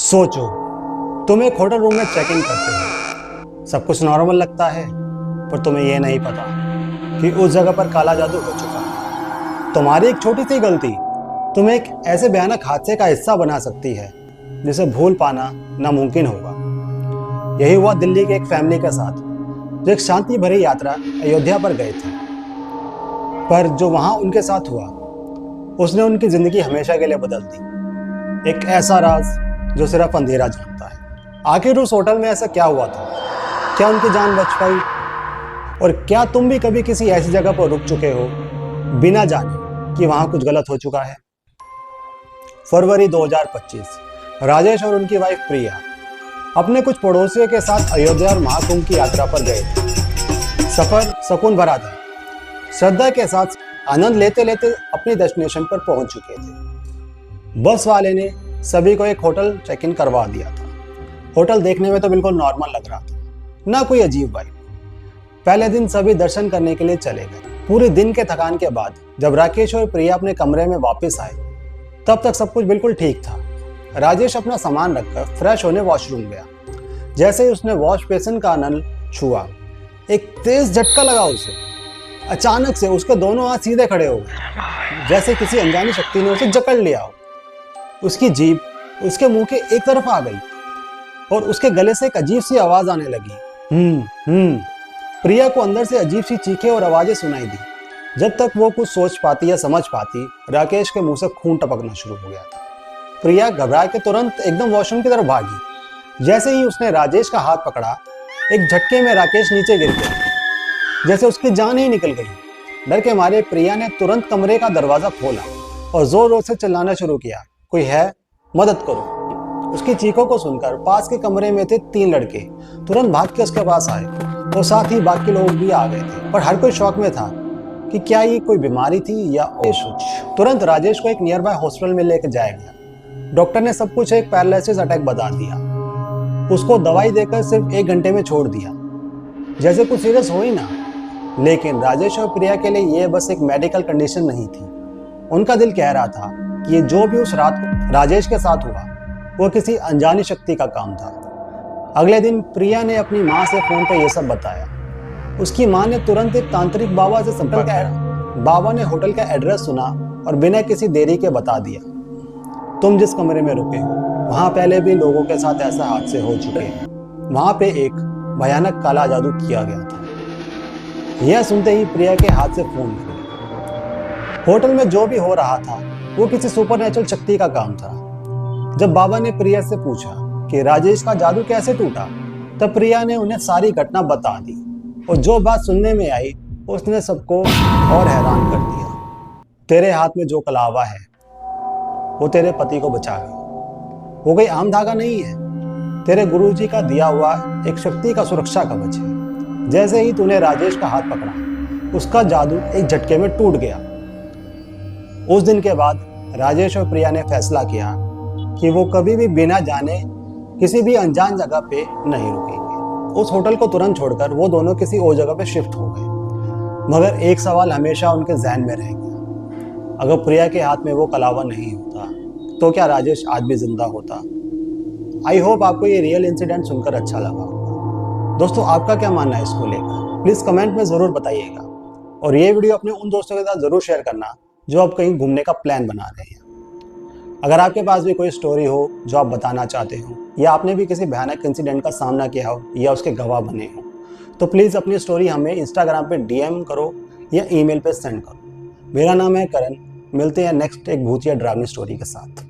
सोचो, तुम एक होटल रूम में चेक इन करते हो। सब कुछ नॉर्मल लगता है, पर तुम्हें यह नहीं पता कि उस जगह पर काला जादू हो चुका है। तुम्हारी एक छोटी सी गलती तुम्हें एक ऐसे भयानक हादसे का हिस्सा बना सकती है जिसे भूल पाना नामुमकिन होगा। यही हुआ दिल्ली के एक फैमिली के साथ, जो एक शांति भरी यात्रा अयोध्या पर गए थे। पर जो वहां उनके साथ हुआ, उसने उनकी जिंदगी हमेशा के लिए बदल दी। एक ऐसा राज जो सिर्फ अंधेरा जानता है। आखिर उस होटल में ऐसा क्या हुआ था? क्या उनकी जान बच पाई? और क्या तुम भी कभी किसी ऐसी जगह पर रुक चुके हो बिना जाने कि वहां कुछ गलत हो चुका है? फरवरी 2025, राजेश और उनकी वाइफ प्रिया अपने कुछ पड़ोसियों के साथ अयोध्या और महाकुंभ की यात्रा पर गए थे। सफर सुकून भरा था। श्रद्धा के साथ आनंद लेते लेते अपनी डेस्टिनेशन पर पहुंच चुके थे। बस वाले ने सभी को एक होटल चेक इन करवा दिया था। होटल देखने में तो बिल्कुल नॉर्मल लग रहा था, ना कोई अजीब वाइब। पहले दिन सभी दर्शन करने के लिए चले गए। पूरे दिन के थकान के बाद जब राकेश और प्रिया अपने कमरे में वापस आए, तब तक सब कुछ बिल्कुल ठीक था। राजेश अपना सामान रखकर फ्रेश होने वॉशरूम गया। जैसे ही उसने वॉश बेसिन का नल छुआ, एक तेज झटका लगा उसे। अचानक से उसके दोनों हाथ सीधे खड़े हो गए, जैसे किसी अनजानी शक्ति ने उसे जकड़ लिया हो। उसकी जीभ उसके मुंह के एक तरफ आ गई और उसके गले से एक अजीब सी आवाज आने लगी। प्रिया को अंदर से अजीब सी चीखें और आवाजें सुनाई दी। जब तक वो कुछ सोच पाती या समझ पाती, राकेश के मुंह से खून टपकना शुरू हो गया था। प्रिया घबरा के तुरंत एकदम वॉशरूम की तरफ भागी। जैसे ही उसने राजेश का हाथ पकड़ा, एक झटके में राकेश नीचे गिर गया, जैसे उसकी जान ही निकल गई। डर के मारे प्रिया ने तुरंत कमरे का दरवाजा खोला और जोर जोर से चिल्लाना शुरू किया, कोई है, मदद करो। उसकी चीखों को सुनकर पास के कमरे में थे 3 लड़के तुरंत भाग के उसके पास आए और साथ ही बाकी लोग भी आ गए थे। पर हर कोई शौक में था कि क्या ये कोई बीमारी थी या कुछ। तुरंत राजेश को एक नियर बाय हॉस्पिटल में लेकर जाया गया। डॉक्टर ने सब कुछ एक पैरालिसिस अटैक बता दिया। उसको दवाई देकर सिर्फ 1 घंटे में छोड़ दिया, जैसे कुछ सीरियस हो ही ना। लेकिन राजेश और प्रिया के लिए यह बस एक मेडिकल कंडीशन नहीं थी। उनका दिल कह रहा था कि ये जो भी उस रात को राजेश के साथ हुआ, वो किसी अनजानी शक्ति का काम था। अगले दिन प्रिया ने अपनी माँ से फोन पर यह सब बताया। उसकी माँ ने तुरंत एक तांत्रिक बाबा से संपर्क किया। बाबा ने होटल का एड्रेस सुना और बिना किसी देरी के बता दिया, तुम जिस कमरे में रुके हो वहां पहले भी लोगों के साथ ऐसे हादसे हो चुके हैं। वहां पे एक भयानक काला जादू किया गया था। यह सुनते ही प्रिया के हाथ से फोन लगा। होटल में जो भी हो रहा था वो किसी सुपरनेचुरल शक्ति का काम था। जब बाबा ने प्रिया से पूछा कि राजेश का जादू कैसे टूटा, तब प्रिया ने उन्हें सारी घटना बता दी और जो बात सुनने में आई उसने सबको और हैरान कर दिया। तेरे हाथ में जो कलावा है वो तेरे पति को बचा गई। वो कोई आम धागा नहीं है, तेरे गुरुजी का दिया हुआ एक शक्ति का सुरक्षा कवच है। जैसे ही तूने राजेश का हाथ पकड़ा, उसका जादू एक झटके में टूट गया। उस दिन के बाद राजेश और प्रिया ने फैसला किया कि वो कभी भी बिना जाने किसी भी अनजान जगह पे नहीं रुकेंगे। उस होटल को तुरंत छोड़कर वो दोनों किसी और जगह पे शिफ्ट हो गए। मगर एक सवाल हमेशा उनके जहन में रह गया, अगर प्रिया के हाथ में वो कलावा नहीं होता तो क्या राजेश आज भी जिंदा होता? आई होप आपको ये रियल इंसिडेंट सुनकर अच्छा लगा होगा। दोस्तों, आपका क्या मानना है इसको लेकर? प्लीज कमेंट में जरूर बताइएगा और ये वीडियो अपने उन दोस्तों के साथ जरूर शेयर करना जो अब कहीं घूमने का प्लान बना रहे हैं। अगर आपके पास भी कोई स्टोरी हो जो आप बताना चाहते हो, या आपने भी किसी भयानक इंसिडेंट का सामना किया हो या उसके गवाह बने हो, तो प्लीज़ अपनी स्टोरी हमें इंस्टाग्राम पे DM करो या ईमेल पे सेंड करो। मेरा नाम है करण। मिलते हैं नेक्स्ट एक भूतिया ड्रावनी स्टोरी के साथ।